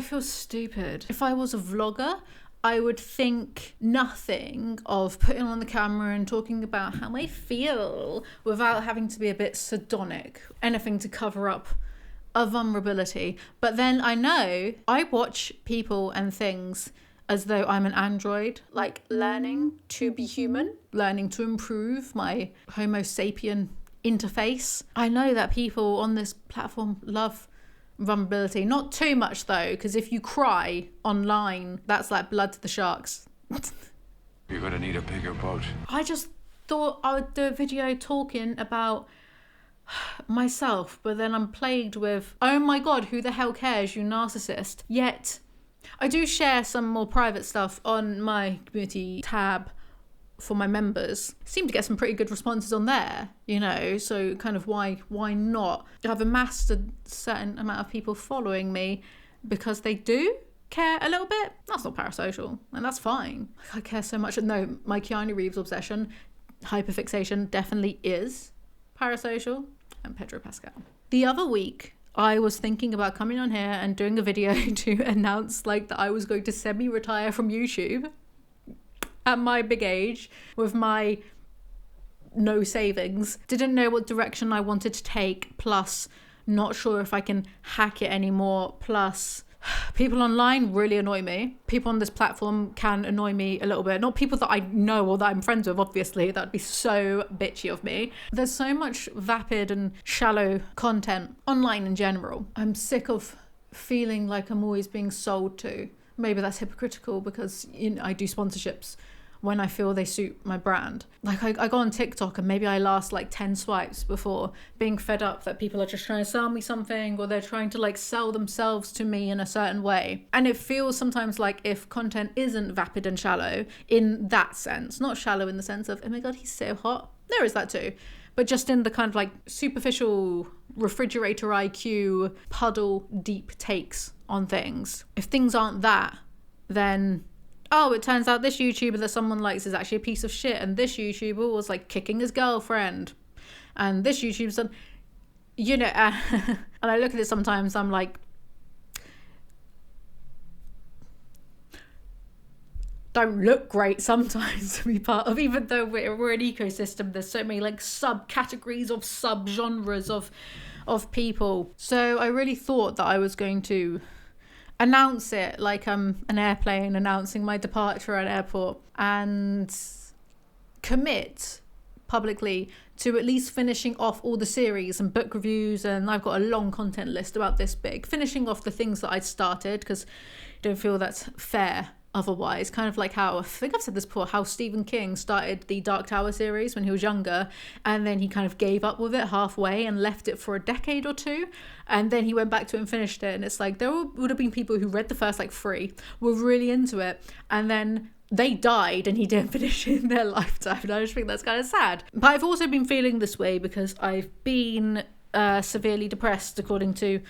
feel stupid. If I was a vlogger, I would think nothing of putting on the camera and talking about how I feel without having to be a bit sardonic, anything to cover up a vulnerability. But then I know I watch people and things as though I'm an android, like learning to be human, learning to improve my Homo sapien interface. I know that people on this platform love vulnerability. Not too much though, because if you cry online, that's like blood to the sharks. You're gonna need a bigger boat. I just thought I would do a video talking about myself, but then I'm plagued with, oh my god, who the hell cares, you narcissist. Yet I do share some more private stuff on my community tab for my members. Seem to get some pretty good responses on there, you know, so kind of why not? I've amassed a certain amount of people following me because they do care a little bit. That's not parasocial, and that's fine. I care so much. No, my Keanu Reeves obsession, hyperfixation, definitely is parasocial, and Pedro Pascal. The other week, I was thinking about coming on here and doing a video to announce like that I was going to semi-retire from YouTube at my big age with my no savings. Didn't know what direction I wanted to take, plus not sure if I can hack it anymore, plus people online really annoy me. People on this platform can annoy me a little bit. Not people that I know or that I'm friends with, obviously. That'd be so bitchy of me. There's so much vapid and shallow content online in general. I'm sick of feeling like I'm always being sold to. Maybe that's hypocritical because, you know, I do sponsorships when I feel they suit my brand. Like I go on TikTok and maybe I last like 10 swipes before being fed up that people are just trying to sell me something, or they're trying to like sell themselves to me in a certain way. And it feels sometimes like if content isn't vapid and shallow in that sense, not shallow in the sense of, oh my god, he's so hot. There is that too. But just in the kind of like superficial refrigerator IQ, puddle deep takes on things. If things aren't that, then oh, it turns out this YouTuber that someone likes is actually a piece of shit, and this YouTuber was like kicking his girlfriend, and this YouTuber's done, you know, and I look at it sometimes, I'm like, don't look great sometimes to be part of, even though we're an ecosystem. There's so many like subcategories of subgenres of people. So I really thought that I was going to announce it like I'm an airplane announcing my departure at an airport, and commit publicly to at least finishing off all the series and book reviews, and I've got a long content list about this big, finishing off the things that I'd started, because I don't feel that's fair otherwise. Kind of like how, I think I've said this before, how Stephen King started the Dark Tower series when he was younger, and then he kind of gave up with it halfway and left it for a decade or two, and then he went back to it and finished it. And it's like, there would have been people who read the first like 3, were really into it, and then they died and he didn't finish it in their lifetime. And I just think that's kind of sad. But I've also been feeling this way because I've been severely depressed, according to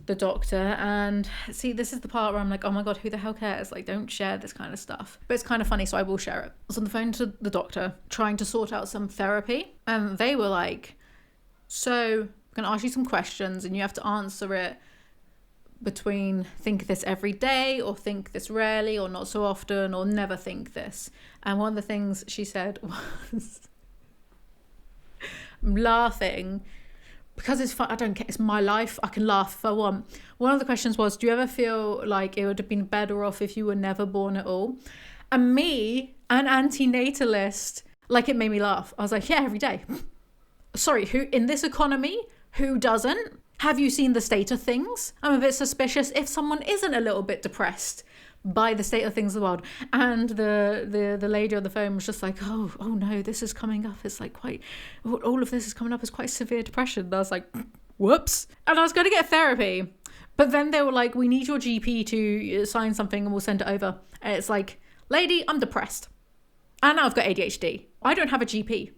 the doctor. And see, this is the part where I'm like, oh my god, who the hell cares? Like, don't share this kind of stuff. But it's kind of funny, so I will share it. I was on the phone to the doctor trying to sort out some therapy, and they were like, so I'm gonna ask you some questions and you have to answer it between think this every day, or think this rarely, or not so often, or never think this. And one of the things she said was, I'm laughing because it's fun. I don't care. It's my life. I can laugh if I want. One of the questions was, do you ever feel like it would have been better off if you were never born at all? And me, an anti-natalist, like, it made me laugh. I was like, yeah, every day. Sorry, who in this economy, who doesn't? Have you seen the state of things? I'm a bit suspicious if someone isn't a little bit depressed by the state of things in the world. And the lady on the phone was just like, oh no, this is coming up. It's like quite, all of this is coming up as quite severe depression. And I was like, whoops. And I was going to get therapy. But then they were like, we need your GP to sign something and we'll send it over. And it's like, lady, I'm depressed. And now I've got ADHD. I don't have a GP.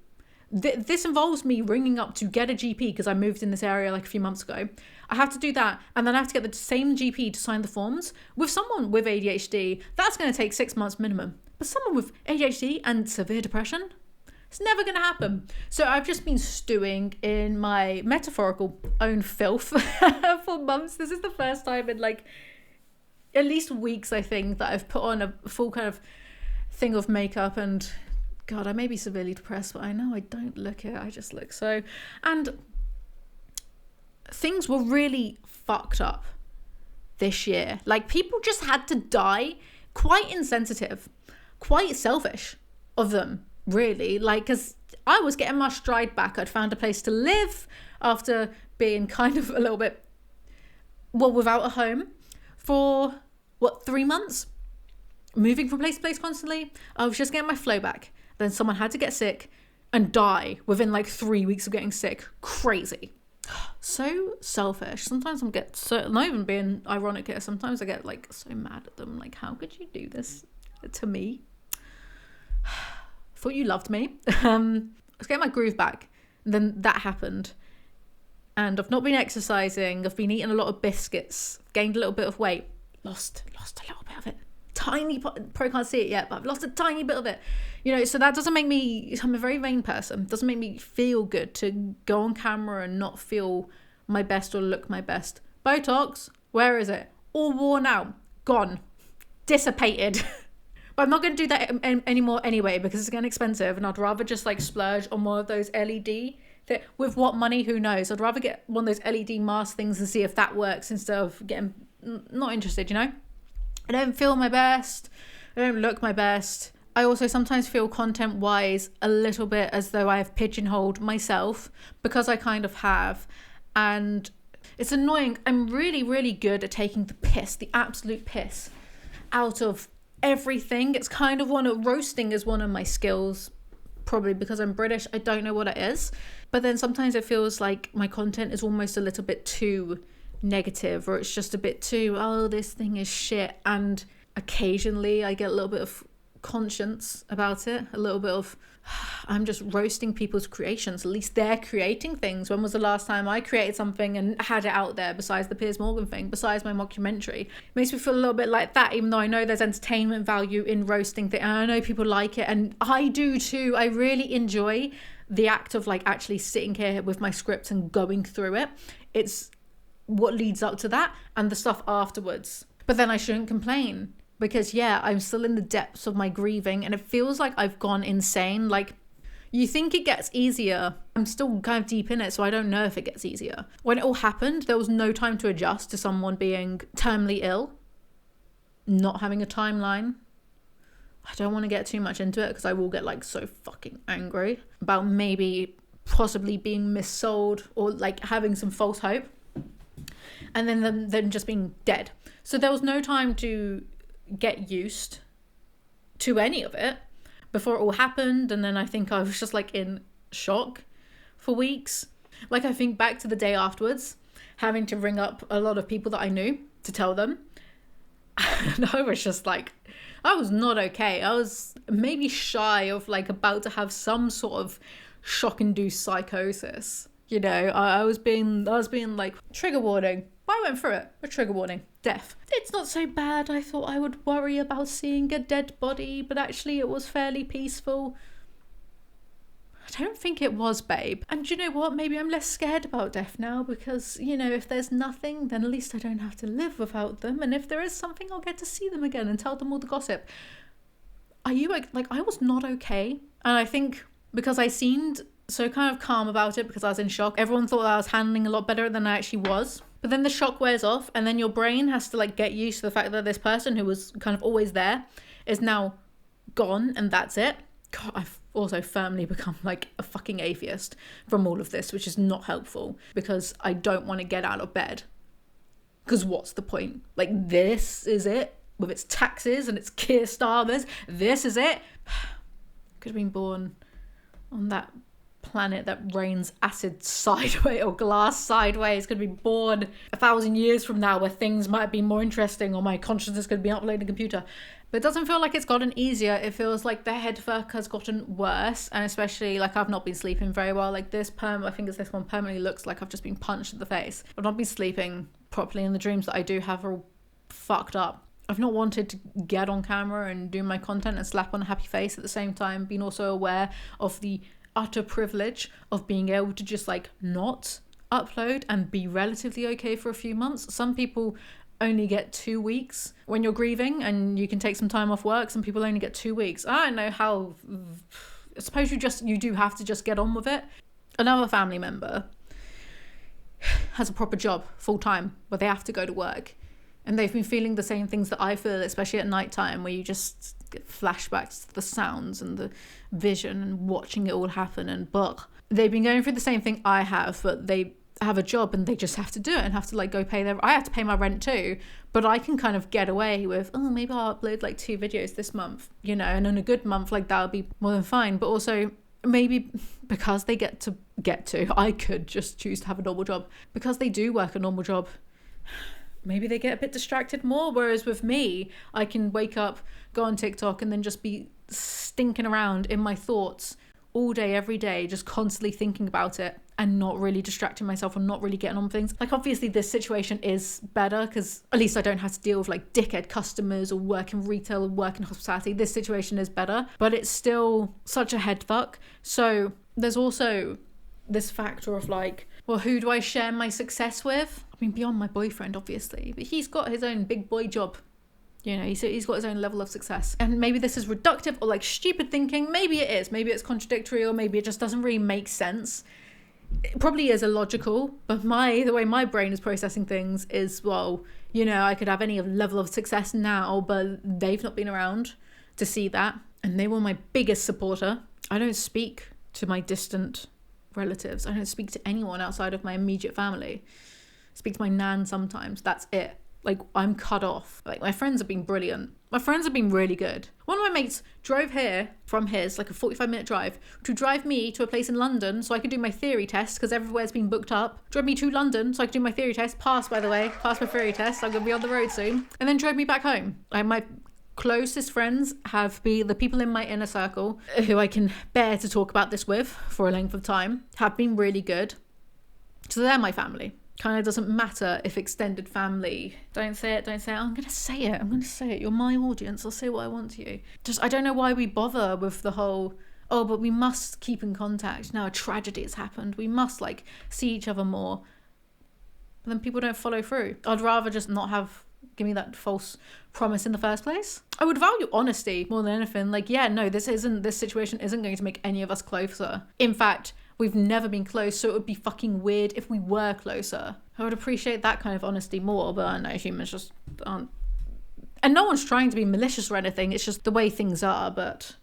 This involves me ringing up to get a GP because I moved in this area like a few months ago. I have to do that, and then I have to get the same GP to sign the forms. With someone with ADHD, that's going to take 6 months minimum. But someone with ADHD and severe depression, it's never going to happen. So I've just been stewing in my metaphorical own filth for months. This is the first time in like at least weeks, I think, that I've put on a full kind of thing of makeup, and God, I may be severely depressed, but I know I don't look it. I just look so... And things were really fucked up this year. Like, people just had to die. Quite insensitive, quite selfish of them, really. Like, because I was getting my stride back. I'd found a place to live after being kind of a little bit, well, without a home for, 3 months? Moving from place to place constantly. I was just getting my flow back. Then someone had to get sick and die within like 3 weeks of getting sick. Crazy. So selfish. Sometimes I get so, not even being ironic here, sometimes I get like so mad at them. Like, how could you do this to me? Thought you loved me. I was getting my groove back. And then that happened. And I've not been exercising. I've been eating a lot of biscuits. Gained a little bit of weight. Lost a little bit of it. Tiny, probably can't see it yet, but I've lost a tiny bit of it. You know, so that doesn't make me, I'm a very vain person. Doesn't make me feel good to go on camera and not feel my best or look my best. Botox, where is it? All worn out, gone, dissipated. But I'm not going to do that anymore anyway, because it's getting expensive, and I'd rather just like splurge on more of those LED. With what money, who knows? I'd rather get one of those LED mask things and see if that works instead of getting, not interested, you know? I don't feel my best. I don't look my best. I also sometimes feel content-wise a little bit as though I have pigeonholed myself, because I kind of have. And it's annoying. I'm really, really good at taking the piss, the absolute piss, out of everything. It's kind of roasting is one of my skills, probably because I'm British. I don't know what it is. But then sometimes it feels like my content is almost a little bit too negative, or it's just a bit too, oh, this thing is shit. And occasionally I get a little bit of conscience about it, a little bit of, I'm just roasting people's creations. At least they're creating things. When was the last time I created something and had it out there, besides the Piers Morgan thing, besides my mockumentary? It makes me feel a little bit like that, even though I know there's entertainment value in roasting things, and I know people like it, and I do too. I really enjoy the act of like actually sitting here with my script and going through it. It's what leads up to that and the stuff afterwards. But then I shouldn't complain, because yeah, I'm still in the depths of my grieving, and it feels like I've gone insane. Like, you think it gets easier. I'm still kind of deep in it, so I don't know if it gets easier. When it all happened, there was no time to adjust to someone being terminally ill, not having a timeline. I don't want to get too much into it, because I will get like so fucking angry about maybe possibly being missold, or like having some false hope, and then them just being dead. So there was no time to get used to any of it before it all happened. And then I think I was just like in shock for weeks. Like, I think back to the day afterwards, having to ring up a lot of people that I knew to tell them. And I was just like, I was not okay. I was maybe shy of like about to have some sort of shock-induced psychosis. You know, I was being like, trigger warning. I went through it. A trigger warning. Death. It's not so bad. I thought I would worry about seeing a dead body, but actually it was fairly peaceful. I don't think it was, babe. And you know what? Maybe I'm less scared about death now, because, you know, if there's nothing, then at least I don't have to live without them. And if there is something, I'll get to see them again and tell them all the gossip. Are you like I was not okay. And I think because I seemed so kind of calm about it, because I was in shock, everyone thought that I was handling a lot better than I actually was. But then the shock wears off, and then your brain has to like get used to the fact that this person who was kind of always there is now gone, and that's it. God, I've also firmly become like a fucking atheist from all of this, which is not helpful, because I don't want to get out of bed. Because what's the point? Like, this is it, with its taxes and its Keir Starmers. This is it. Could have been born on that planet that rains acid sideways or glass sideways. Could be born 1,000 years from now, where things might be more interesting, or my consciousness could be uploaded to a computer. But it doesn't feel like it's gotten easier. It feels like the head fuck has gotten worse, and especially like I've not been sleeping very well. Like this I think it's this one permanently looks like I've just been punched in the face. I've not been sleeping properly, and the dreams that I do have are all fucked up. I've not wanted to get on camera and do my content and slap on a happy face at the same time, being also aware of the utter privilege of being able to just like not upload and be relatively okay for a few months. Some people only get 2 weeks when you're grieving, and you can take some time off work. Some people only get 2 weeks. I don't know how. I suppose you do have to just get on with it. Another family member has a proper job full time where they have to go to work, and they've been feeling the same things that I feel, especially at night time, where you just get flashbacks to the sounds and the vision and watching it all happen. And they've been going through the same thing I have, but they have a job and they just have to do it and have to like go pay I have to pay my rent too, but I can kind of get away with, oh, maybe I'll upload like 2 videos this month, you know, and in a good month like that'll be more than fine. But also maybe because they get to I could just choose to have a normal job, because they do work a normal job, maybe they get a bit distracted more. Whereas with me, I can wake up, go on TikTok, and then just be stinking around in my thoughts all day, every day, just constantly thinking about it and not really distracting myself and not really getting on with things. Like, obviously this situation is better because at least I don't have to deal with like dickhead customers or work in retail or work in hospitality. This situation is better, but it's still such a head fuck. So there's also this factor of like, well, who do I share my success with? I mean, beyond my boyfriend, obviously, but he's got his own big boy job. You know, he's got his own level of success. And maybe this is reductive or like stupid thinking. Maybe it is. Maybe it's contradictory, or maybe it just doesn't really make sense. It probably is illogical, but the way my brain is processing things is, well, you know, I could have any level of success now, but they've not been around to see that. And they were my biggest supporter. I don't speak to my distant relatives. I don't speak to anyone outside of my immediate family. I speak to my nan sometimes. That's it. Like, I'm cut off. Like, my friends have been brilliant. My friends have been really good. One of my mates drove here from his, like a 45-minute drive, to drive me to a place in London so I could do my theory test, because everywhere's been booked up. Drove me to London so I could do my theory test. Passed, by the way. Passed my theory test. I'm going to be on the road soon. And then drove me back home. Like, my closest friends have been the people in my inner circle who I can bear to talk about this with for a length of time, have been really good. So they're my family. Kind of doesn't matter if extended family. Don't say it. I'm going to say it. You're my audience. I'll say what I want to you. I don't know why we bother with the whole, oh, but we must keep in contact. Now a tragedy has happened. We must like see each other more. But then people don't follow through. I'd rather just not give me that false promise in the first place. I would value honesty more than anything. Like, yeah, no, this situation isn't going to make any of us closer. In fact, we've never been close, so it would be fucking weird if we were closer. I would appreciate that kind of honesty more, but I know humans just aren't. And no one's trying to be malicious or anything, it's just the way things are. But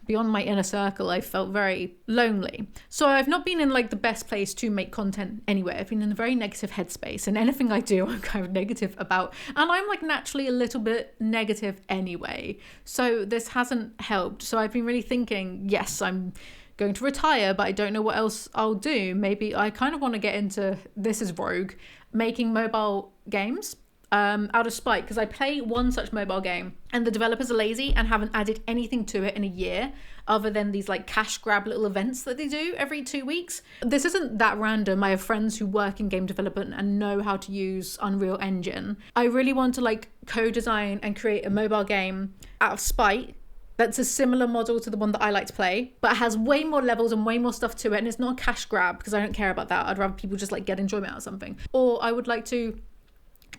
beyond my inner circle, I felt very lonely. So I've not been in like the best place to make content anywhere. I've been in a very negative headspace, and anything I do, I'm kind of negative about. And I'm like naturally a little bit negative anyway. So this hasn't helped. So I've been really thinking, yes, I'm going to retire, but I don't know what else I'll do. Maybe I kind of want to get into, this is rogue, making mobile games out of spite, because I play one such mobile game and the developers are lazy and haven't added anything to it in a year other than these like cash grab little events that they do every 2 weeks. This isn't that random. I have friends who work in game development and know how to use Unreal Engine. I really want to like co-design and create a mobile game out of spite that's a similar model to the one that I like to play, but has way more levels and way more stuff to it, and it's not a cash grab, because I don't care about that. I'd rather people just like get enjoyment out of something. Or I would like to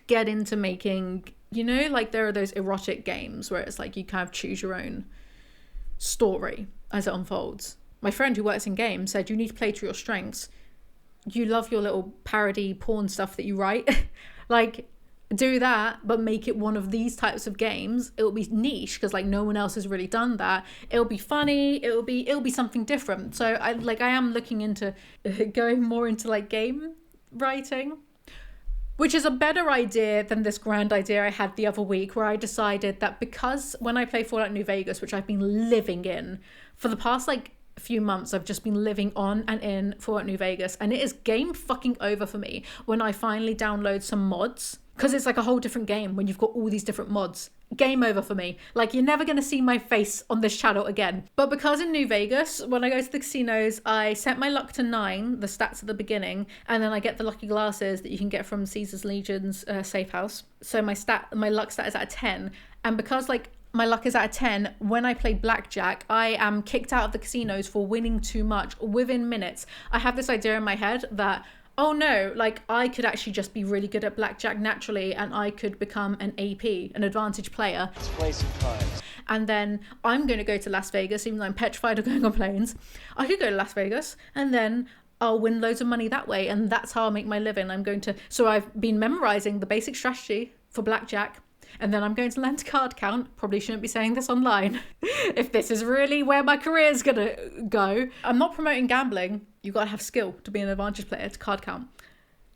get into making, you know, like there are those erotic games where it's like you kind of choose your own story as it unfolds. My friend who works in games said you need to play to your strengths. You love your little parody porn stuff that you write. Like, do that, but make it one of these types of games. It'll be niche because like no one else has really done that. It'll be funny. It'll be something different. So I am looking into going more into like game writing, which is a better idea than this grand idea I had the other week, where I decided that because when I play Fallout New Vegas, which I've been living in for the past like few months, I've just been living on and in Fallout New Vegas, and it is game fucking over for me when I finally download some mods. Because it's like a whole different game when you've got all these different mods. Game over for me. Like, you're never going to see my face on this channel again. But because in New Vegas, when I go to the casinos, I set my luck to 9, the stats at the beginning, and then I get the lucky glasses that you can get from Caesar's Legion's safe house. So my luck stat is at a 10. And because like my luck is at a 10, when I play blackjack, I am kicked out of the casinos for winning too much within minutes. I have this idea in my head that oh no, like I could actually just be really good at blackjack naturally and I could become an AP, an advantage player. Let's play some cards. And then I'm going to go to Las Vegas, even though I'm petrified of going on planes. I could go to Las Vegas and then I'll win loads of money that way. And that's how I'll make my living. So I've been memorizing the basic strategy for blackjack. And then I'm going to learn to card count. Probably shouldn't be saying this online. If this is really where my career is going to go. I'm not promoting gambling. You've got to have skill to be an advantage player, to card count.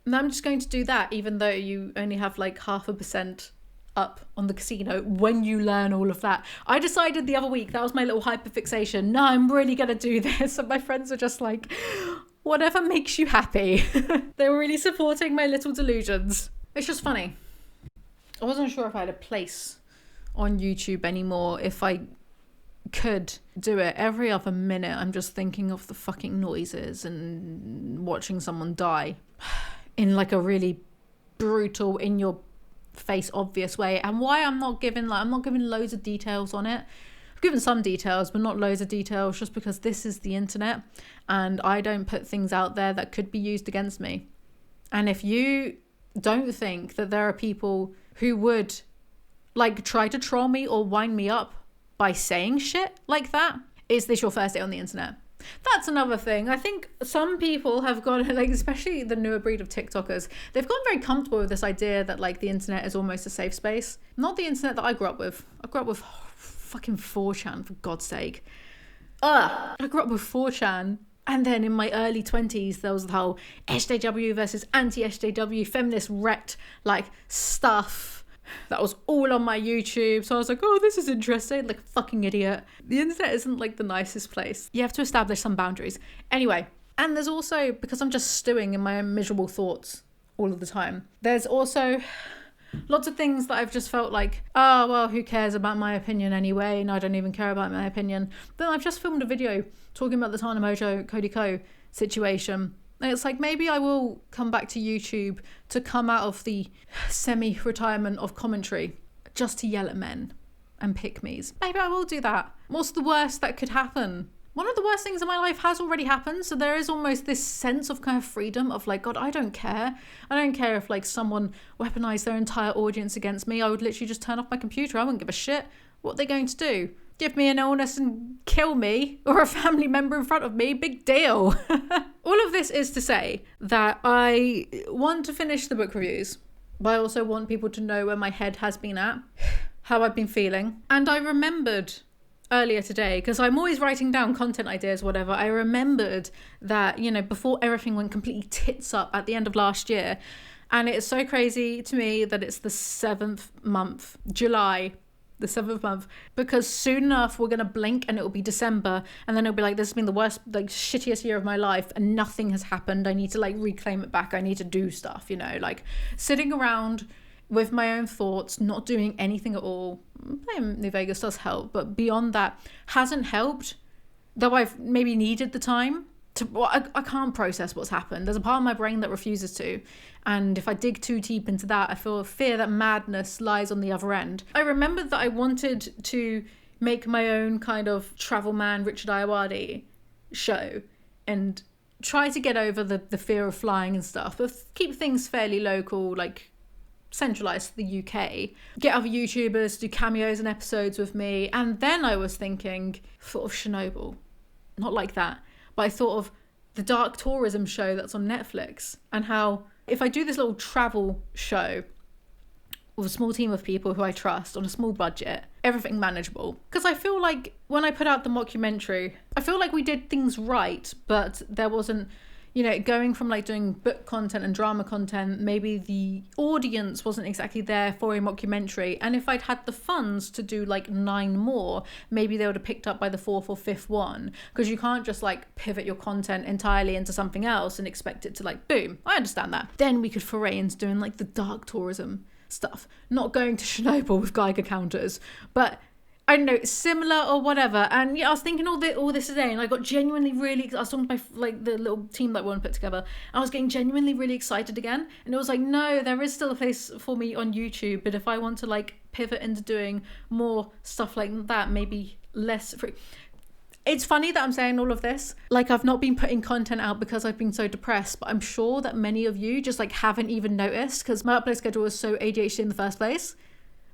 And I'm just going to do that, even though you only have like 0.5% up on the casino when you learn all of that. I decided the other week, that was my little hyperfixation. No, I'm really going to do this. And my friends are just like, whatever makes you happy. They were really supporting my little delusions. It's just funny. I wasn't sure if I had a place on YouTube anymore, if I could do it. Every other minute I'm just thinking of the fucking noises and watching someone die in like a really brutal, in your face obvious way. And why I'm not giving loads of details on it. I've given some details but not loads of details, just because this is the internet and I don't put things out there that could be used against me. And if you don't think that there are people who would like try to troll me or wind me up by saying shit like that, is this your first day on the internet? That's another thing. I think some people have got, like, especially the newer breed of TikTokers, they've gotten very comfortable with this idea that like the internet is almost a safe space. Not the internet that I grew up with. I grew up with fucking 4chan, for God's sake. I grew up with 4chan. And then in my early 20s, there was the whole SJW versus anti-SJW feminist wrecked like stuff. That was all on my YouTube. So I was like, oh, this is interesting. Like a fucking idiot. The internet isn't like the nicest place. You have to establish some boundaries. Anyway, and there's also, because I'm just stewing in my own miserable thoughts all of the time, there's also lots of things that I've just felt like, oh, well, who cares about my opinion anyway? And I don't even care about my opinion. Then I've just filmed a video talking about the Tana Mojo Cody Ko situation. And it's like, maybe I will come back to YouTube to come out of the semi-retirement of commentary just to yell at men and pick me's. Maybe I will do that. What's the worst that could happen? One of the worst things in my life has already happened. So there is almost this sense of kind of freedom of like, God, I don't care. I don't care if like someone weaponized their entire audience against me. I would literally just turn off my computer. I wouldn't give a shit. What are they going to do? Give me an illness and kill me, or a family member in front of me? Big deal. All of this is to say that I want to finish the book reviews, but I also want people to know where my head has been at, how I've been feeling. And I remembered earlier today, because I'm always writing down content ideas, whatever, I remembered that, you know, before everything went completely tits up at the end of last year, and it's so crazy to me that it's the 7th month, July, the 7th month, because soon enough we're gonna blink and it'll be December, and then it'll be like, this has been the worst, like shittiest year of my life and nothing has happened. I need to like reclaim it back. I need to do stuff, you know, like sitting around with my own thoughts, not doing anything at all. Playing New Vegas does help, but beyond that hasn't helped, though I've maybe needed the time to, well, I can't process what's happened. There's a part of my brain that refuses to, and if I dig too deep into that, I feel fear that madness lies on the other end. I remembered that I wanted to make my own kind of travel man Richard Ayoade show and try to get over the fear of flying and stuff, but keep things fairly local, like centralized to the UK, get other YouTubers to do cameos and episodes with me. And then I was thinking sort of Chernobyl, not like that, but I thought of the dark tourism show that's on Netflix, and how if I do this little travel show with a small team of people who I trust on a small budget, everything manageable. Because I feel like when I put out the mockumentary, I feel like we did things right, but there wasn't, you know, going from like doing book content and drama content, maybe the audience wasn't exactly there for a mockumentary. And if I'd had the funds to do like 9 more, maybe they would have picked up by the 4th or 5th one. Because you can't just like pivot your content entirely into something else and expect it to like boom. I understand that. Then we could foray into doing like the dark tourism stuff, not going to Chernobyl with Geiger counters, but I don't know, similar or whatever. And yeah, I was thinking all this today, and I got genuinely really, I was talking to my, like, the little team that I want to put together, and I was getting genuinely really excited again. And it was like, no, there is still a place for me on YouTube, but if I want to like pivot into doing more stuff like that, maybe less free. It's funny that I'm saying all of this. Like, I've not been putting content out because I've been so depressed, but I'm sure that many of you just like haven't even noticed because my upload schedule was so ADHD in the first place.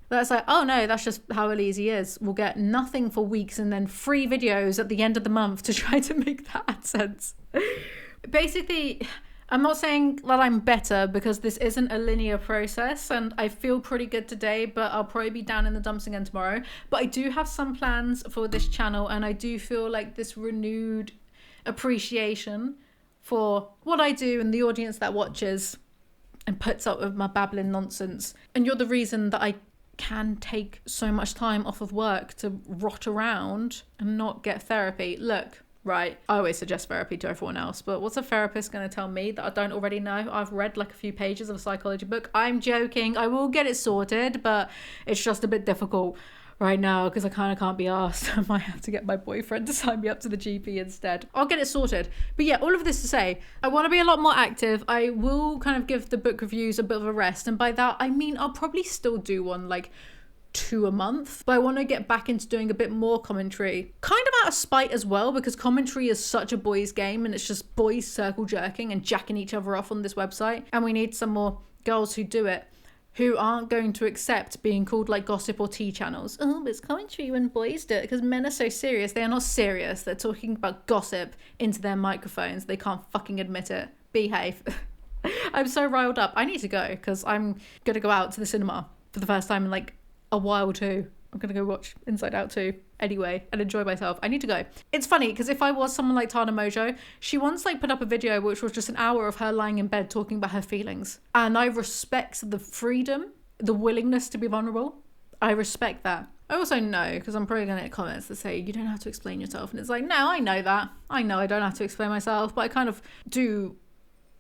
That's like, oh no, that's just how Alizee is. We'll get nothing for weeks and then 3 videos at the end of the month to try to make that sense. Basically, I'm not saying that I'm better because this isn't a linear process and I feel pretty good today, but I'll probably be down in the dumps again tomorrow. But I do have some plans for this channel and I do feel like this renewed appreciation for what I do and the audience that watches and puts up with my babbling nonsense. And you're the reason that I can take so much time off of work to rot around and not get therapy. Look, right, I always suggest therapy to everyone else, but what's a therapist going to tell me that I don't already know? I've read like a few pages of a psychology book. I'm joking. I will get it sorted, but it's just a bit difficult right now because I kind of can't be asked. I might have to get my boyfriend to sign me up to the GP instead. I'll get it sorted. But yeah, all of this to say, I want to be a lot more active. I will kind of give the book reviews a bit of a rest. And by that, I mean, I'll probably still do one like 2 a month, but I want to get back into doing a bit more commentary, kind of out of spite as well, because commentary is such a boys game and it's just boys circle jerking and jacking each other off on this website, and we need some more girls who do it, who aren't going to accept being called like gossip or tea channels. Oh, but it's commentary when boys do it, because men are so serious. They are not serious. They're talking about gossip into their microphones. They can't fucking admit it. Behave. I'm so riled up. I need to go because I'm going to go out to the cinema for the first time in like a while too. I'm gonna go watch Inside Out 2 anyway and enjoy myself. I need to go. It's funny because if I was someone like Tana Mojo, she once like put up a video which was just an hour of her lying in bed talking about her feelings, and I respect the freedom, the willingness to be vulnerable. I respect that. I also know, because I'm probably gonna get comments that say you don't have to explain yourself, and it's like, no, I know that. I know I don't have to explain myself, but I kind of do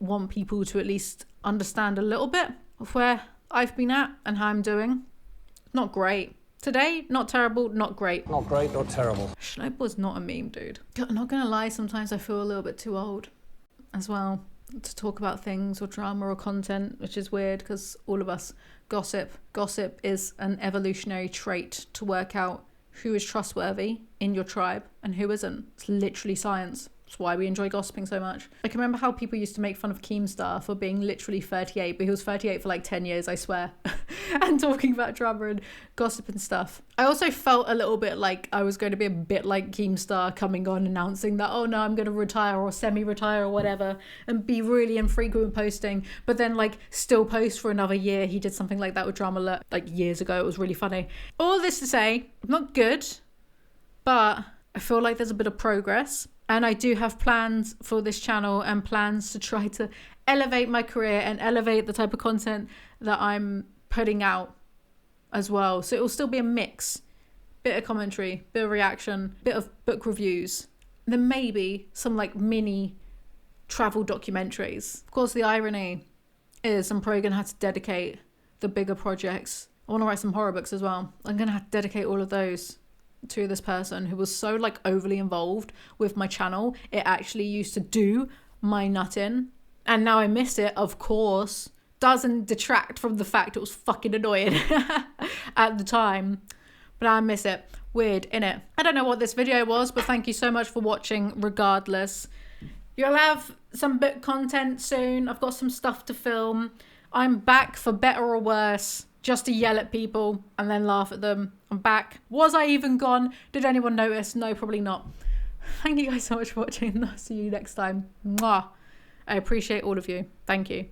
want people to at least understand a little bit of where I've been at and how I'm doing. Not great. Today, not terrible, not great. Not great, not terrible. Schnope was not a meme, dude. I'm not gonna lie, sometimes I feel a little bit too old as well to talk about things or drama or content, which is weird because all of us gossip. Gossip is an evolutionary trait to work out who is trustworthy in your tribe and who isn't. It's literally science. That's why we enjoy gossiping so much. I can remember how people used to make fun of Keemstar for being literally 38, but he was 38 for like 10 years, I swear. And talking about drama and gossip and stuff. I also felt a little bit like I was going to be a bit like Keemstar coming on announcing that, oh no, I'm going to retire or semi-retire or whatever and be really infrequent posting, but then like still post for another year. He did something like that with Drama Alert like years ago. It was really funny. All this to say, not good, but I feel like there's a bit of progress. And I do have plans for this channel and plans to try to elevate my career and elevate the type of content that I'm putting out as well. So it will still be a mix. Bit of commentary, bit of reaction, bit of book reviews. Then maybe some like mini travel documentaries. Of course, the irony is I'm probably going to have to dedicate the bigger projects. I want to write some horror books as well. I'm going to have to dedicate all of those to this person who was so like overly involved with my channel. It actually used to do my nutting, and now I miss it, of course. Doesn't detract from the fact it was fucking annoying at the time, but I miss it. Weird, innit? I don't know what this video was, but thank you so much for watching regardless. You'll have some book content soon. I've got some stuff to film. I'm back for better or worse, just to yell at people and then laugh at them. I'm back. Was I even gone? Did anyone notice? No, probably not. Thank you guys so much for watching, and I'll see you next time. Mwah. I appreciate all of you. Thank you.